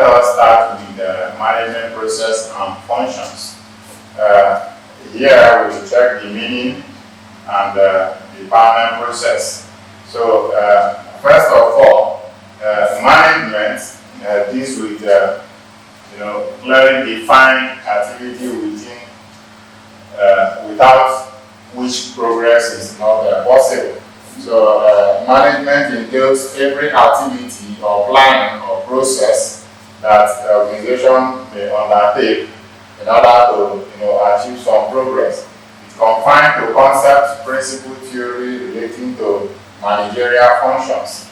us start with the management process and functions. Here we will check the meaning and the department process. So first of all, management deals with clearly defined activity within without which progress is not possible. So management entails every activity or planning or process that the organization may undertake in order to achieve some progress. It's confined to concept, principle, theory relating to managerial functions.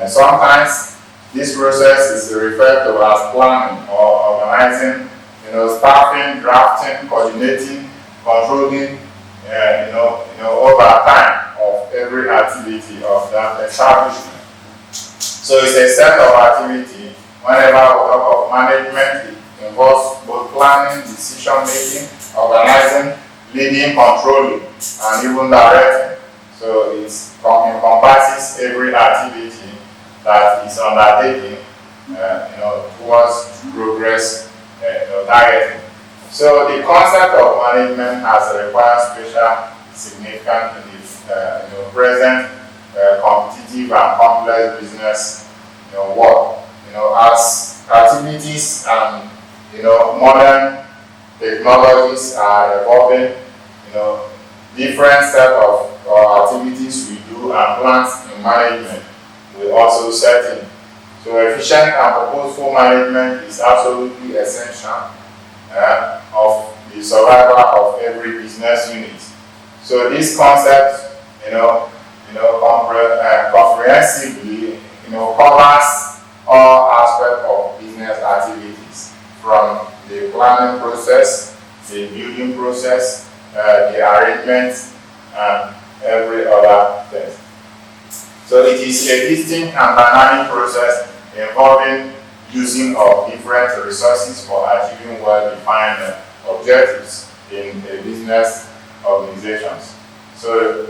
Sometimes this process is referred to as planning or organizing, staffing, drafting, coordinating, controlling, over time of every activity of that establishment. So it's a set of activity. Whenever we talk of management, it involves both planning, decision making, organizing, leading, controlling, and even directing. So it encompasses every activity that is undertaken, towards progress, targeting. So the concept of management has required special significance in the present competitive and complex business world. As activities and modern technologies are evolving, different set of activities we do and plans in management will also set in. So efficient and purposeful management is absolutely essential of the survival of every business unit. So this concept, comprehensively, covers all aspects of business activities, from the planning process, the building process, the arrangement, and every other thing. So it is a distinct and dynamic process involving using of different resources for achieving well-defined objectives in a business organizations. So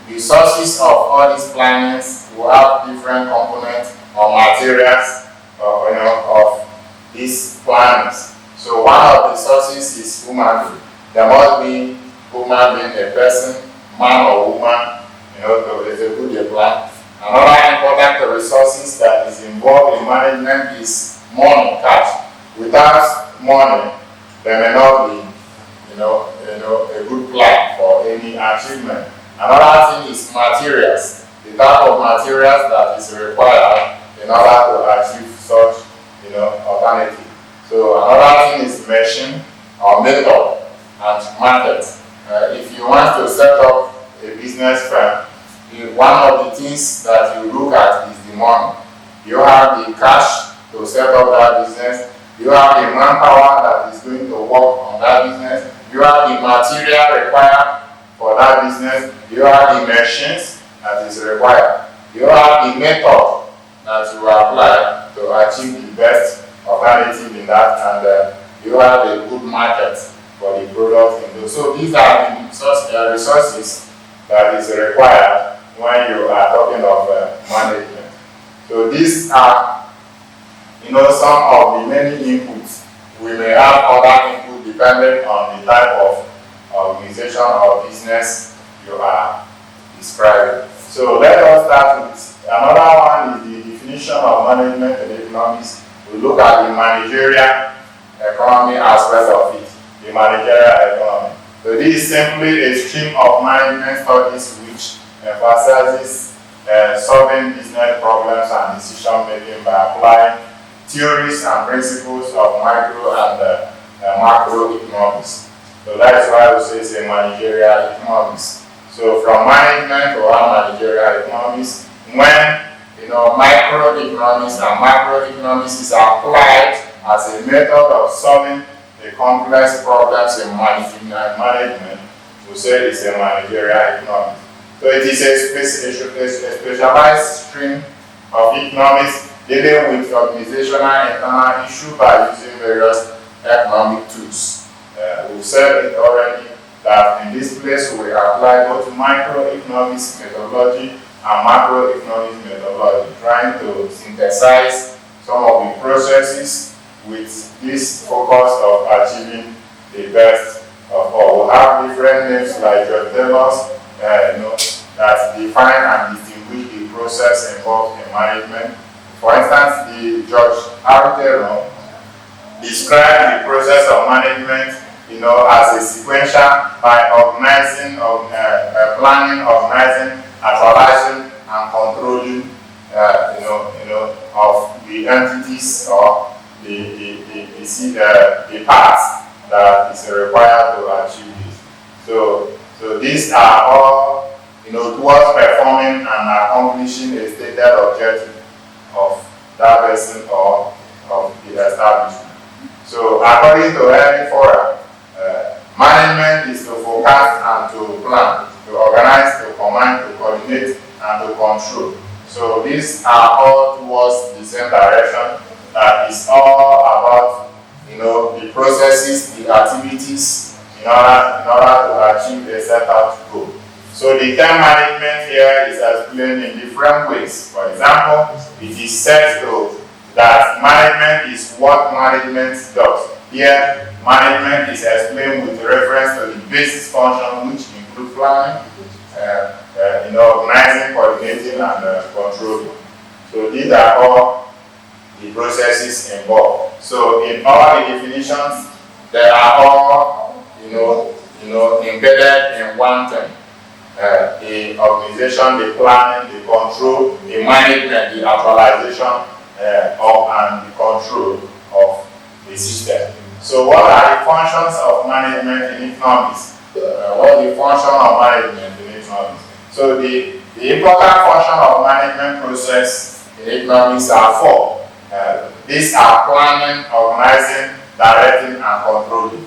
the sources of all these plannings will have different components or materials of these plannings. So one of the sources is human being. There must be human being, a person, man or woman, to execute a plan. Another important resources that is involved in management is money, cash. Without money, there may not be, a good plan for any achievement. Another thing is materials, the type of materials that is required in order to achieve such, alternative. So another thing is machine or method and market. If you want to set up a business firm, one of the things that you look at is the money. You have the cash to set up that business. You have the manpower that is going to work on that business. You have the material required for that business. You have the machines that is required. You have the method that you apply to achieve the best alternative in that, and you have a good market for the product in those. So these are the resources that is required when you are talking of management. So these are, some of the many inputs. We may have other inputs depending on the type of organization or business you are describing. So let us start with another one is the definition of management in economics. We look at the managerial economy aspect of it, the managerial economy. So this is simply a stream of management studies which emphasizes solving business problems and decision making by applying theories and principles of micro and macro economics. So that is why we say it's a managerial economics. So from management to our managerial economics, when microeconomics and macroeconomics is applied as a method of solving the complex problems in management, we say it's a managerial economics. So it is a specialized stream of economics dealing with organizational internal issues by using various economic tools. We've said it already that in this place we apply both microeconomics methodology and macroeconomics methodology, trying to synthesize some of the processes with this focus of achieving the best of all. We have different names like George Taylor's, that define and distinguish the process involved in management. For instance, the George R. Taylor described the process of management, as a sequential by organizing, planning, organizing, actualizing, and controlling, of the entities or the parts that is required to achieve this. So these are all, towards performing and accomplishing a stated objective of that person or of the establishment. So according to Henry Ford, management is to forecast and to plan, to organize, to command, to coordinate, and to control. So these are all towards the same direction. That is all about, the processes, the activities in order to achieve a set out goal. So the term management here is explained in different ways. For example, it is said that management is what management does. Here, management is explained with reference to the basic function, which include planning, organizing, coordinating, and controlling. So these are all the processes involved. So in all the definitions, they are all, embedded in one thing. The organization, the planning, the control, the management, the actualization, and the control of the system. So what are the functions of management in economics? What is the function of management in economics? So the important function of management process in economics are four. These are planning, organizing, directing, and controlling.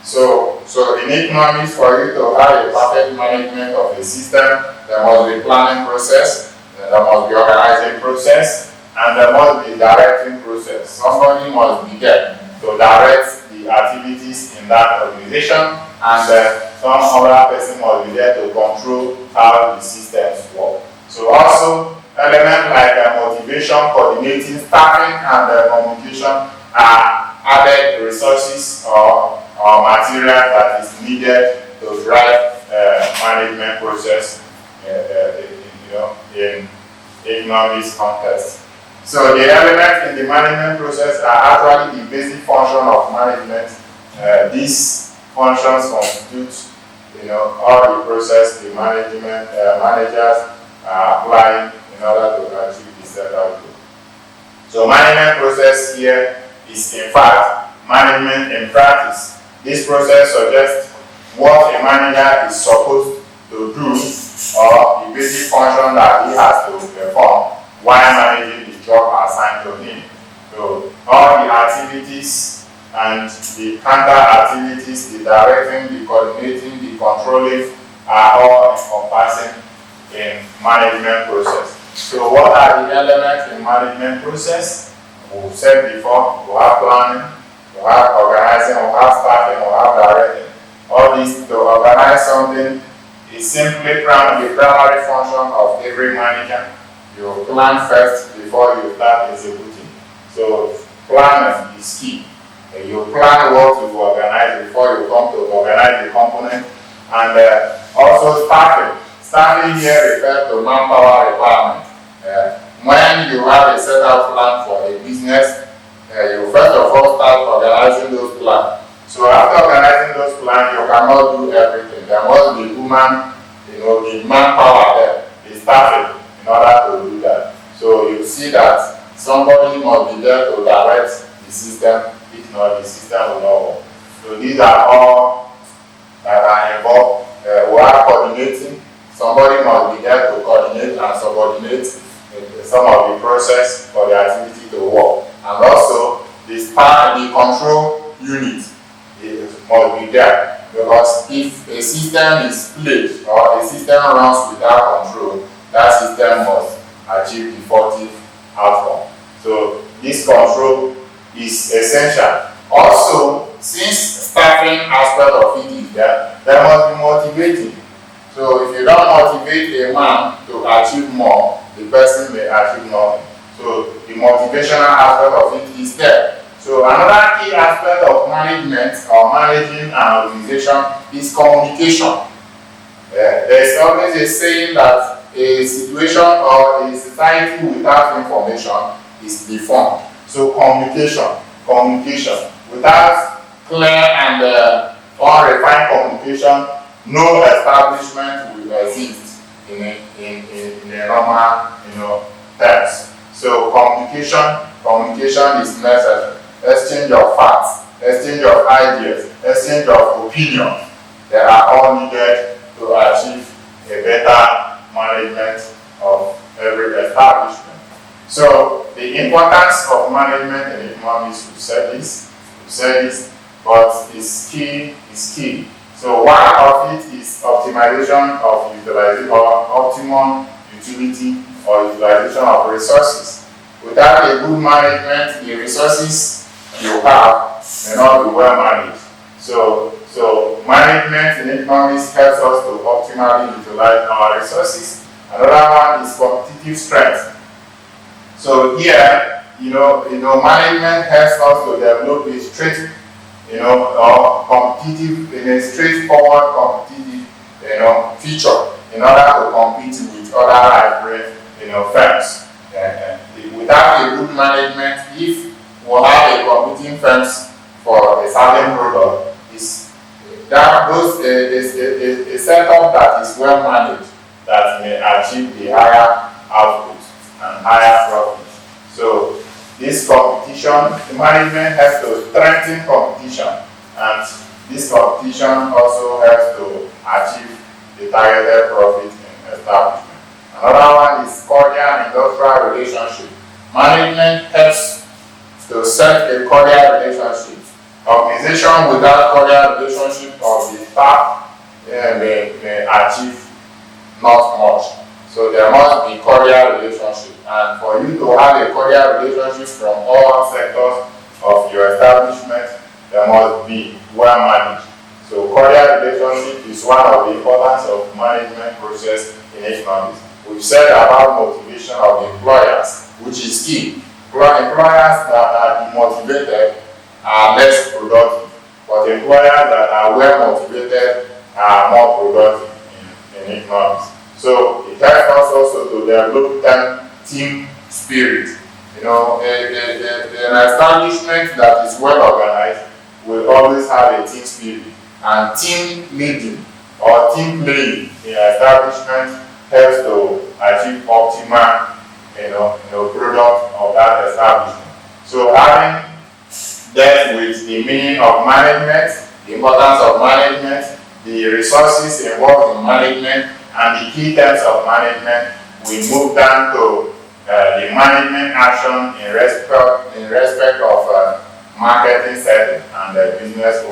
So in economics, for you to have a perfect management of the system, there must be planning process, there must be organizing process, and there must be directing process. Somebody must be there to direct the activities in that organization, and some other person must be there to control how the systems work. So also, elements like motivation, coordinating, staffing, and communication are added resources or material that is needed to drive management process in economics context. So the elements in the management process are actually the basic function of management. These functions constitute, all the process the managers are applying in order to achieve the set out goal. So management process here is in fact management in practice. This process suggests what a manager is supposed to do or the basic function that he has to perform while managing the job assigned to him. So all the activities and the counter activities, the directing, the coordinating, the controlling are all encompassing in management process. So what are the elements in management process? We've said before, we have planning, we have organizing, we have staffing, we have directing. All this to organize something is simply the primary function of every manager. You plan first before you start executing. So planning is key. You plan what to organize before you come to organize the component. And also staffing. Staffing here refers to manpower requirement. When you have a set out plan for a business, you first of all start organizing those plans. So after organizing those plans, you cannot do everything. There must be human, the manpower there, the staffing in order to do that. So you see that somebody must be there to direct the system. If not, the system will not work. So these are all that are involved. We are coordinating. Somebody must be there to coordinate and subordinate some of the process for the activity to work. And also, the control unit must be there. Because if a system is played or a system runs without control, that system must achieve defaultive outcome. So this control is essential. Also, since staffing aspect of it is there must be motivating. So if you don't motivate a man to achieve more, the person may achieve nothing. So the motivational aspect of it is there. So another key aspect of management or managing an organization is communication. There's always a saying that a situation or a society without information is deformed. So communication. Without clear and unrefined communication, no establishment will exist in a normal, terms. So communication is necessary. Exchange of facts, exchange of ideas, exchange of opinions. They are all needed to achieve a better management of every establishment. So the importance of management in economics, we've said this, but it's key. So one of it is optimization of utilization or optimum utility or utilization of resources. Without a good management, the resources you have may not be well managed. So management in economics helps us to optimally utilize our resources. Another one is competitive strength. So here, management helps us to develop a straight, or competitive, in a straightforward competitive, feature in order to compete with other hybrid, firms. Without a good management, if we have a competing firms for a certain product, is a setup that is well managed that may achieve the higher output and higher profit. So this competition, the management has to strengthen competition, and this competition also helps to achieve the targeted profit in establishment. Another one is cordial industrial relationship. Management helps to set a cordial relationship. Organization without cordial relationship of the staff may achieve not much. So there must be cordial relationship, and for you to have a cordial relationship from all sectors of your establishment, there must be well managed. So cordial relationship is one of the importance of management process in economics. We've said about motivation of employers, which is key. Employers that are demotivated are less productive, but employers that are well motivated are more productive in economics. So it helps us also to develop team spirit. An establishment that is well organized will always have a team spirit, and team leading or team playing in an establishment helps to achieve optimal product of that establishment. So having dealt with the meaning of management, the importance of management, the resources involved in management, and the key terms of management, we move down to the management action in respect of marketing setting and business